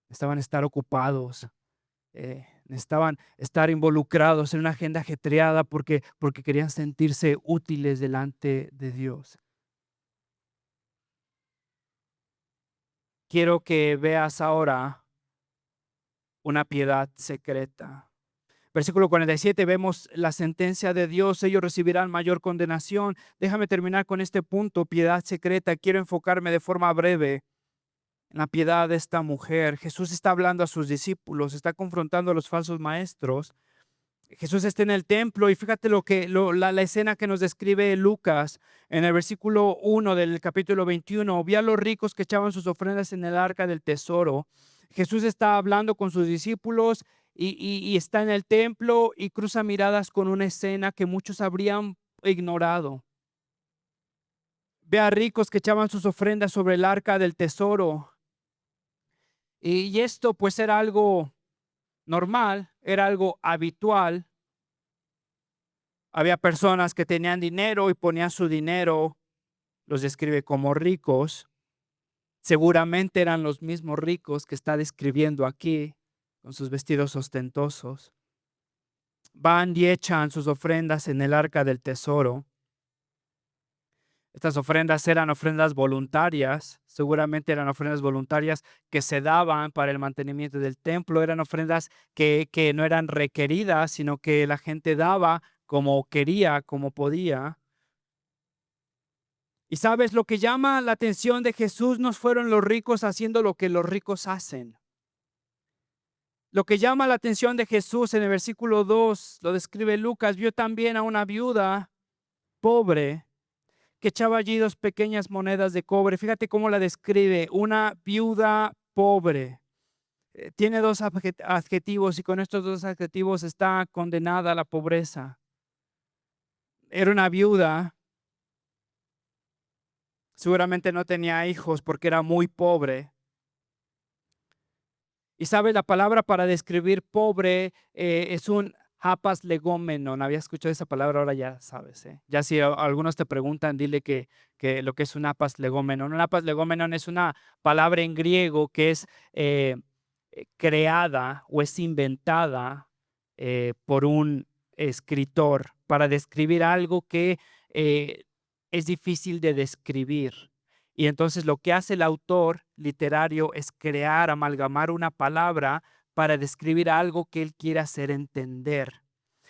necesitaban estar ocupados, necesitaban estar involucrados en una agenda ajetreada porque querían sentirse útiles delante de Dios. quiero que veas ahora una piedad secreta. Versículo 47, vemos la sentencia de Dios, ellos recibirán mayor condenación. Déjame terminar con este punto, piedad secreta. Quiero enfocarme de forma breve en la piedad de esta mujer. Jesús está hablando a sus discípulos, está confrontando a los falsos maestros. Jesús está en el templo y fíjate la escena que nos describe Lucas en el versículo 1 del capítulo 21. Vi a los ricos que echaban sus ofrendas en el arca del tesoro. Jesús está hablando con sus discípulos y está en el templo y cruza miradas con una escena que muchos habrían ignorado. Ve a ricos que echaban sus ofrendas sobre el arca del tesoro. Y esto pues era algo normal, era algo habitual. Había personas que tenían dinero y ponían su dinero, los describe como ricos. Seguramente eran los mismos ricos que está describiendo aquí, con sus vestidos ostentosos. Van y echan sus ofrendas en el arca del tesoro. Estas ofrendas eran ofrendas voluntarias, seguramente eran ofrendas voluntarias que se daban para el mantenimiento del templo, eran ofrendas que no eran requeridas, sino que la gente daba como quería, como podía. Y sabes, lo que llama la atención de Jesús no fueron los ricos haciendo lo que los ricos hacen. Lo que llama la atención de Jesús en el versículo 2, lo describe Lucas, vio también a una viuda pobre que echaba allí 2 pequeñas monedas de cobre. Fíjate cómo la describe, una viuda pobre. Tiene 2 adjetivos y con estos 2 adjetivos está condenada a la pobreza. Era una viuda, seguramente no tenía hijos porque era muy pobre. Y sabes, la palabra para describir pobre es un hapas legómenon. No había escuchado esa palabra, ahora ya sabes. Ya si algunos te preguntan, dile que lo que es un hapas legómenon. Un hapas legómenon es una palabra en griego que es creada o es inventada por un escritor para describir algo que es difícil de describir. Y entonces lo que hace el autor literario es crear, amalgamar una palabra para describir algo que él quiere hacer entender.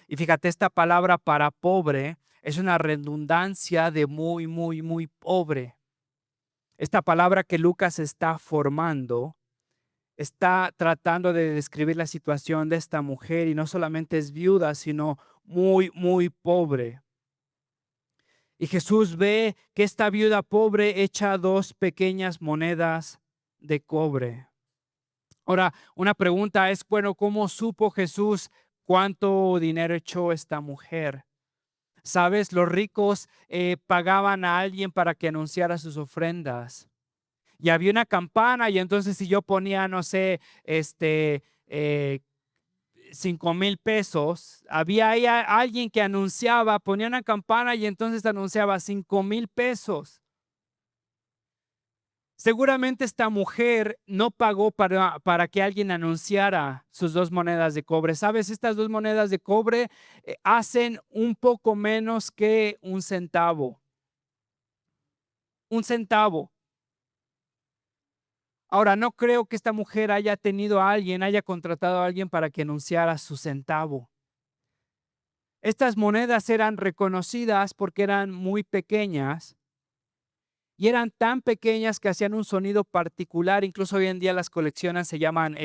Y fíjate, esta palabra para pobre es una redundancia de muy, muy, muy pobre. Esta palabra que Lucas está formando está tratando de describir la situación de esta mujer y no solamente es viuda, sino muy, muy pobre. Y Jesús ve que esta viuda pobre echa 2 pequeñas monedas de cobre. Ahora, una pregunta es, bueno, ¿cómo supo Jesús cuánto dinero echó esta mujer? Sabes, los ricos pagaban a alguien para que anunciara sus ofrendas. Y había una campana y entonces si yo ponía, no sé, 5,000 pesos, había ahí alguien que anunciaba, ponía una campana y entonces anunciaba 5,000 pesos. Seguramente esta mujer no pagó para que alguien anunciara sus 2 monedas de cobre. ¿Sabes? Estas 2 monedas de cobre hacen un poco menos que un centavo. Un centavo. Ahora, no creo que esta mujer haya contratado a alguien para que anunciara su centavo. Estas monedas eran reconocidas porque eran muy pequeñas y eran tan pequeñas que hacían un sonido particular. Incluso hoy en día las coleccionan, se llaman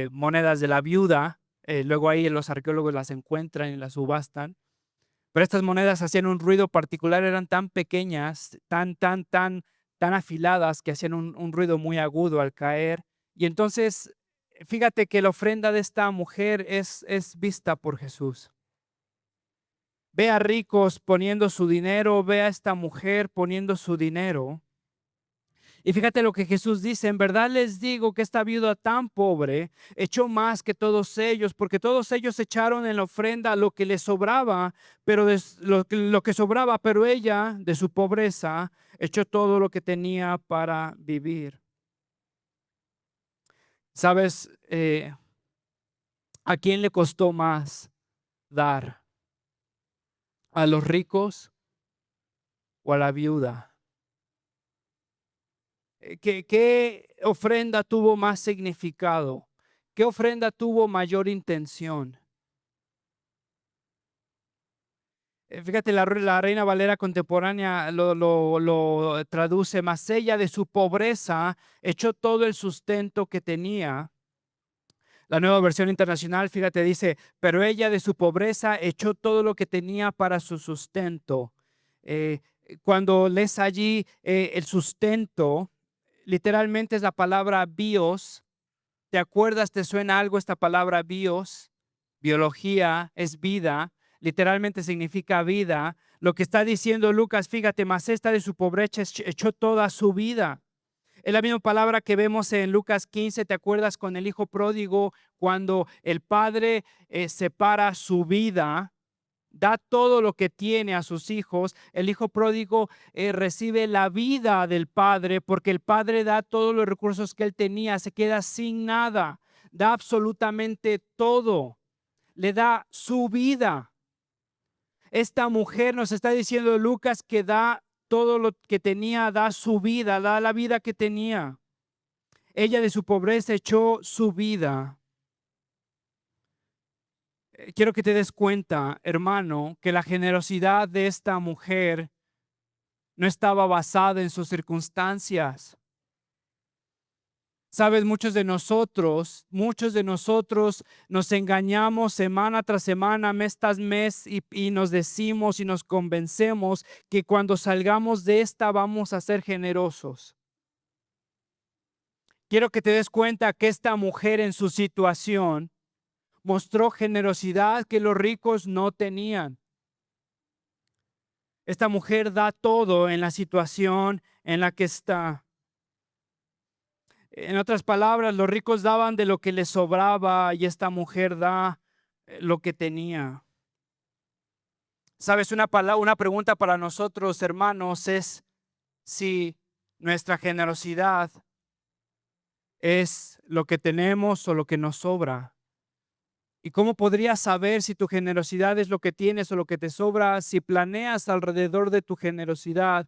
monedas de la viuda. Luego ahí los arqueólogos las encuentran y las subastan. Pero estas monedas hacían un ruido particular, eran tan pequeñas, tan afiladas que hacían un ruido muy agudo al caer. Y entonces, fíjate que la ofrenda de esta mujer es vista por Jesús. Ve a ricos poniendo su dinero, ve a esta mujer poniendo su dinero. Y fíjate lo que Jesús dice, en verdad les digo que esta viuda tan pobre echó más que todos ellos, porque todos ellos echaron en la ofrenda lo que les sobraba, pero lo que sobraba, pero ella de su pobreza echó todo lo que tenía para vivir. ¿Sabes a quién le costó más dar? ¿A los ricos o a la viuda? ¿Qué ofrenda tuvo más significado? ¿Qué ofrenda tuvo mayor intención? Fíjate, la Reina Valera contemporánea lo traduce: más ella de su pobreza echó todo el sustento que tenía. La Nueva Versión Internacional, fíjate, dice: pero ella de su pobreza echó todo lo que tenía para su sustento. Eh, Cuando lees allí el sustento, literalmente es la palabra bios. ¿Te acuerdas? ¿Te suena algo esta palabra bios? Biología es vida, literalmente significa vida. Lo que está diciendo Lucas, fíjate, más esta de su pobreza echó toda su vida. Es la misma palabra que vemos en Lucas 15, ¿te acuerdas con el hijo pródigo? Cuando el padre separa su vida, da todo lo que tiene a sus hijos. El hijo pródigo recibe la vida del padre porque el padre da todos los recursos que él tenía, se queda sin nada, da absolutamente todo, le da su vida. Esta mujer, nos está diciendo Lucas, que da todo lo que tenía, da su vida, da la vida que tenía. Ella de su pobreza echó su vida. Quiero que te des cuenta, hermano, que la generosidad de esta mujer no estaba basada en sus circunstancias. Sabes, muchos de nosotros nos engañamos semana tras semana, mes tras mes, y nos decimos y nos convencemos que cuando salgamos de esta vamos a ser generosos. Quiero que te des cuenta que esta mujer en su situación mostró generosidad que los ricos no tenían. Esta mujer da todo en la situación en la que está. En otras palabras, los ricos daban de lo que les sobraba y esta mujer da lo que tenía. Sabes, una pregunta para nosotros, hermanos, es si nuestra generosidad es lo que tenemos o lo que nos sobra. ¿Y cómo podrías saber si tu generosidad es lo que tienes o lo que te sobra si planeas alrededor de tu generosidad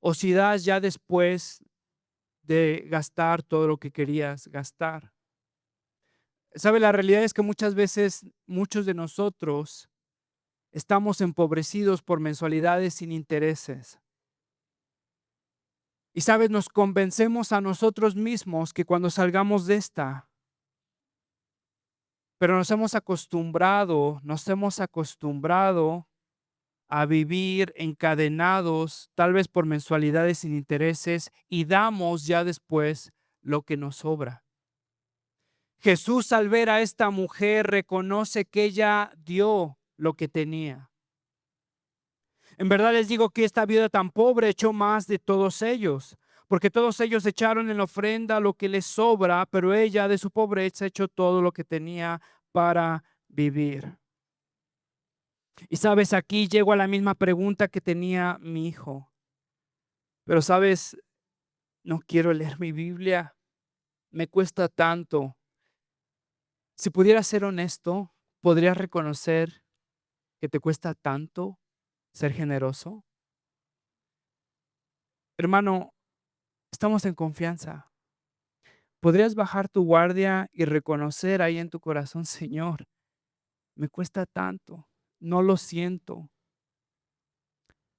o si das ya después de gastar todo lo que querías gastar? ¿Sabe? La realidad es que muchas veces muchos de nosotros estamos empobrecidos por mensualidades sin intereses. Y sabes, nos convencemos a nosotros mismos que cuando salgamos de esta, pero nos hemos acostumbrado a vivir encadenados, tal vez por mensualidades sin intereses, y damos ya después lo que nos sobra. Jesús, al ver a esta mujer, reconoce que ella dio lo que tenía. En verdad les digo que esta viuda tan pobre echó más de todos ellos, porque todos ellos echaron en la ofrenda lo que les sobra, pero ella de su pobreza echó todo lo que tenía para vivir. Y sabes, aquí llego a la misma pregunta que tenía mi hijo. Pero sabes, no quiero leer mi Biblia, me cuesta tanto. Si pudieras ser honesto, ¿podrías reconocer que te cuesta tanto ser generoso? Hermano, estamos en confianza. ¿Podrías bajar tu guardia y reconocer ahí en tu corazón: Señor, me cuesta tanto, no lo siento?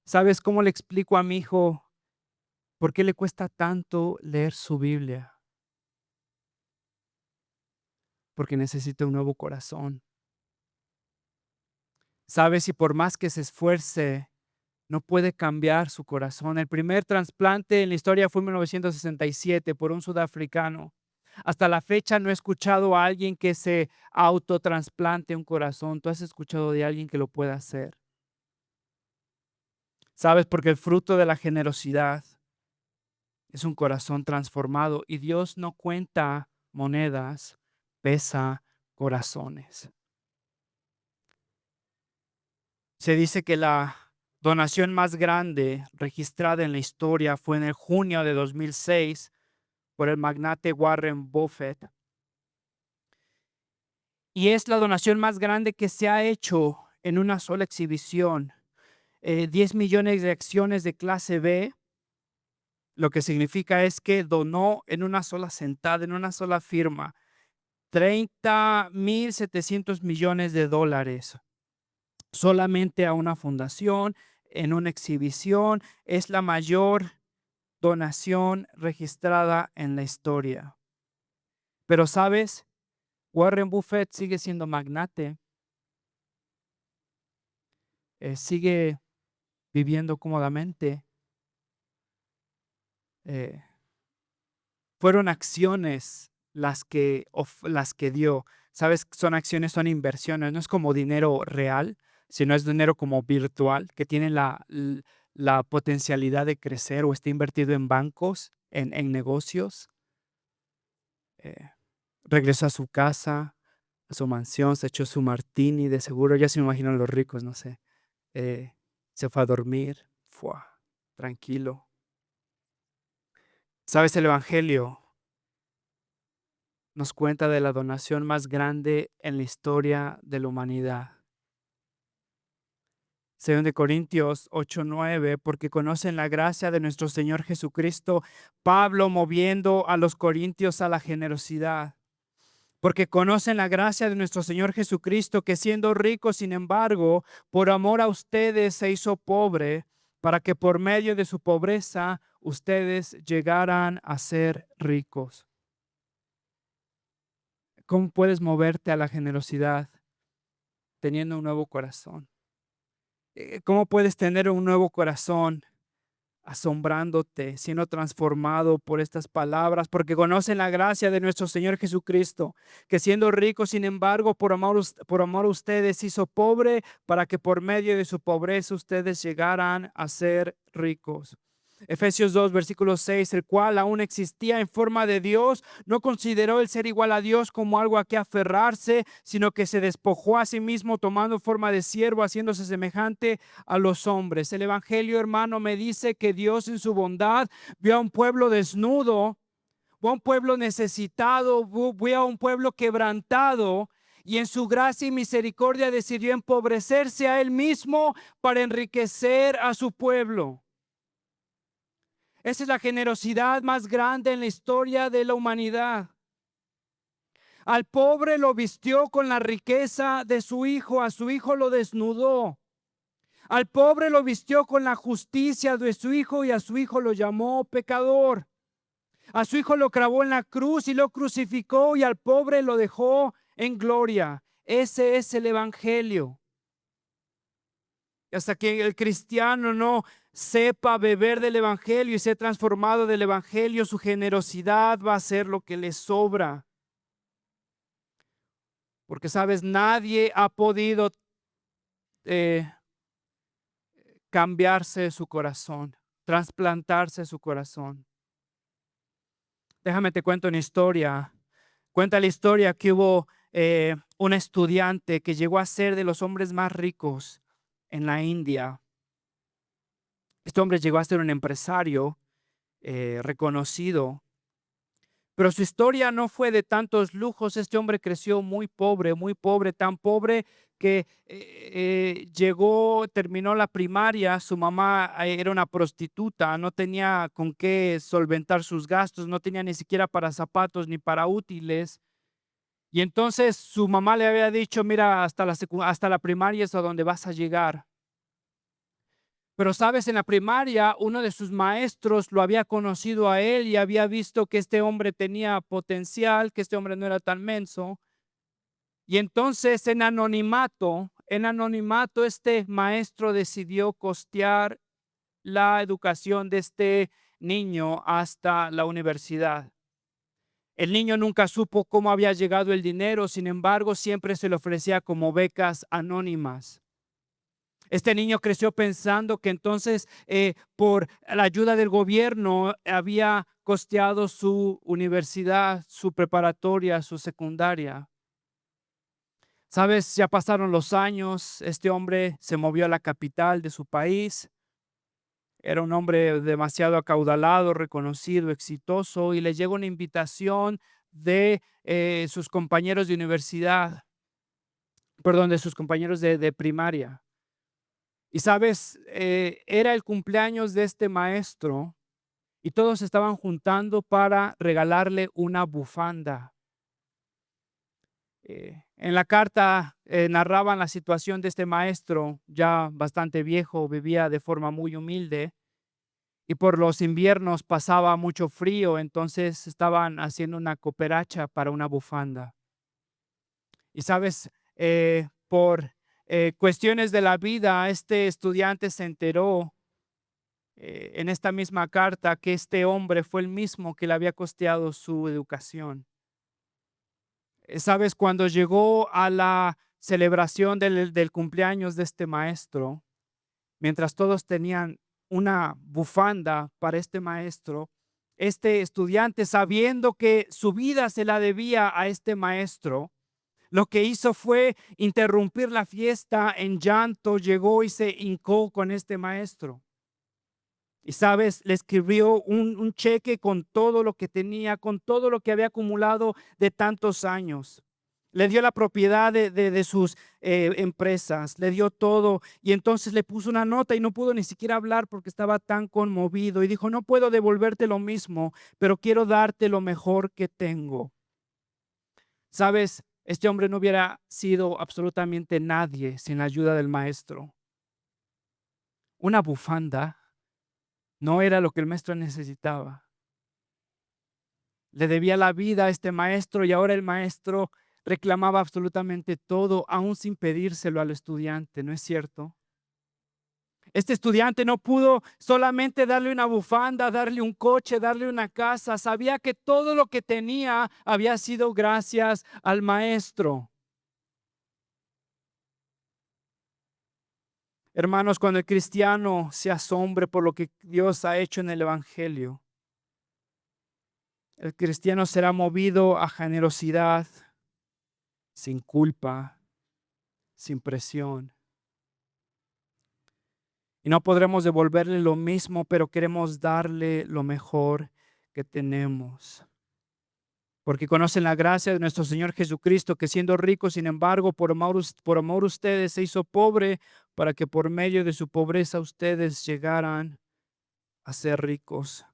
¿Sabes cómo le explico a mi hijo por qué le cuesta tanto leer su Biblia? Porque necesita un nuevo corazón. ¿Sabes? Y por más que se esfuerce, no puede cambiar su corazón. El primer trasplante en la historia fue en 1967 por un sudafricano. Hasta la fecha no he escuchado a alguien que se autotransplante un corazón. ¿Tú has escuchado de alguien que lo pueda hacer? ¿Sabes? Porque el fruto de la generosidad es un corazón transformado y Dios no cuenta monedas, pesa corazones. Se dice que la donación más grande registrada en la historia fue en el junio de 2006 por el magnate Warren Buffett. Y es la donación más grande que se ha hecho en una sola exhibición. 10 millones de acciones de clase B Lo que significa es que donó en una sola sentada, en una sola firma, 30.700 millones de dólares solamente a una fundación, en una exhibición. Es la mayor donación registrada en la historia. Pero ¿sabes? Warren Buffett sigue siendo magnate, sigue viviendo cómodamente. eh, Fueron acciones las que dio. ¿Sabes? Son acciones, son inversiones. No es como dinero real, sino es dinero como virtual, que tiene la potencialidad de crecer o está invertido en bancos, en negocios. Eh, Regresó a su casa, a su mansión, se echó su martini, de seguro. Ya se me imaginan los ricos, no sé. eh, Se fue a dormir, tranquilo. ¿Sabes? El Evangelio nos cuenta de la donación más grande en la historia de la humanidad. Según de Corintios 8:9, porque conocen la gracia de nuestro Señor Jesucristo, Pablo moviendo a los corintios a la generosidad. Porque conocen la gracia de nuestro Señor Jesucristo, que siendo rico, sin embargo, por amor a ustedes se hizo pobre, para que por medio de su pobreza ustedes llegaran a ser ricos. ¿Cómo puedes moverte a la generosidad teniendo un nuevo corazón? ¿Cómo puedes tener un nuevo corazón asombrándote, siendo transformado por estas palabras? Porque conocen la gracia de nuestro Señor Jesucristo, que siendo rico, sin embargo, por amor a ustedes hizo pobre, para que por medio de su pobreza ustedes llegaran a ser ricos. Efesios 2, versículo 6, el cual aún existía en forma de Dios, no consideró el ser igual a Dios como algo a que aferrarse, sino que se despojó a sí mismo tomando forma de siervo, haciéndose semejante a los hombres. El Evangelio, hermano, me dice que Dios en su bondad vio a un pueblo desnudo, vio a un pueblo necesitado, vio a un pueblo quebrantado, y en su gracia y misericordia decidió empobrecerse a él mismo para enriquecer a su pueblo. Esa es la generosidad más grande en la historia de la humanidad. Al pobre lo vistió con la riqueza de su hijo, a su hijo lo desnudó. Al pobre lo vistió con la justicia de su hijo y a su hijo lo llamó pecador. A su hijo lo clavó en la cruz y lo crucificó, y al pobre lo dejó en gloria. Ese es el Evangelio. Hasta que el cristiano no sepa beber del Evangelio y ser transformado del Evangelio, su generosidad va a ser lo que le sobra. Porque, sabes, nadie ha podido cambiarse su corazón, trasplantarse su corazón. Déjame te cuento una historia. Cuenta la historia que hubo un estudiante que llegó a ser de los hombres más ricos en la India. Este hombre llegó a ser un empresario reconocido, pero su historia no fue de tantos lujos. Este hombre creció muy pobre, tan pobre que terminó la primaria. Su mamá era una prostituta, no tenía con qué solventar sus gastos, no tenía ni siquiera para zapatos ni para útiles. Y entonces su mamá le había dicho: mira, hasta la primaria es a donde vas a llegar. Pero sabes, en la primaria uno de sus maestros lo había conocido a él y había visto que este hombre tenía potencial, que este hombre no era tan menso. Y entonces en anonimato, este maestro decidió costear la educación de este niño hasta la universidad. El niño nunca supo cómo había llegado el dinero, sin embargo, siempre se le ofrecía como becas anónimas. Este niño creció pensando que entonces por la ayuda del gobierno había costeado su universidad, su preparatoria, su secundaria. Sabes, ya pasaron los años, este hombre se movió a la capital de su país. Era un hombre demasiado acaudalado, reconocido, exitoso, y le llegó una invitación de sus compañeros de universidad, perdón, de sus compañeros de primaria. Y sabes, era el cumpleaños de este maestro, y todos se estaban juntando para regalarle una bufanda. En la carta narraban la situación de este maestro, ya bastante viejo, vivía de forma muy humilde y por los inviernos pasaba mucho frío, entonces estaban haciendo una cooperacha para una bufanda. Y sabes, por cuestiones de la vida, este estudiante se enteró en esta misma carta que este hombre fue el mismo que le había costeado su educación. Sabes, cuando llegó a la celebración del cumpleaños de este maestro, mientras todos tenían una bufanda para este maestro, este estudiante, sabiendo que su vida se la debía a este maestro, lo que hizo fue interrumpir la fiesta en llanto, llegó y se hincó con este maestro. Y sabes, le escribió un cheque con todo lo que tenía, con todo lo que había acumulado de tantos años. Le dio la propiedad de sus empresas, le dio todo y entonces le puso una nota y no pudo ni siquiera hablar porque estaba tan conmovido y dijo, no puedo devolverte lo mismo, pero quiero darte lo mejor que tengo. Sabes, este hombre no hubiera sido absolutamente nadie sin la ayuda del maestro. Una bufanda no era lo que el maestro necesitaba. Le debía la vida a este maestro y ahora el maestro reclamaba absolutamente todo, aún sin pedírselo al estudiante, ¿no es cierto? Este estudiante no pudo solamente darle una bufanda, darle un coche, darle una casa. Sabía que todo lo que tenía había sido gracias al maestro. Hermanos, cuando el cristiano se asombre por lo que Dios ha hecho en el Evangelio, el cristiano será movido a generosidad, sin culpa, sin presión. Y no podremos devolverle lo mismo, pero queremos darle lo mejor que tenemos. Porque conocen la gracia de nuestro Señor Jesucristo, que siendo rico, sin embargo, por amor a ustedes se hizo pobre, para que por medio de su pobreza ustedes llegaran a ser ricos.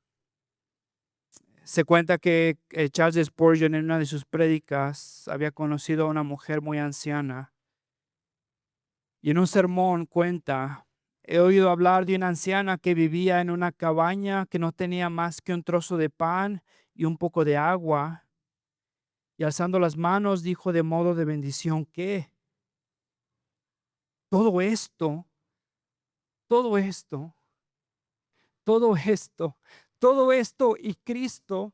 Se cuenta que Charles Spurgeon en una de sus prédicas había conocido a una mujer muy anciana. Y en un sermón cuenta, he oído hablar de una anciana que vivía en una cabaña que no tenía más que un trozo de pan y un poco de agua. Y alzando las manos dijo de modo de bendición que todo esto, todo esto, todo esto, todo esto y Cristo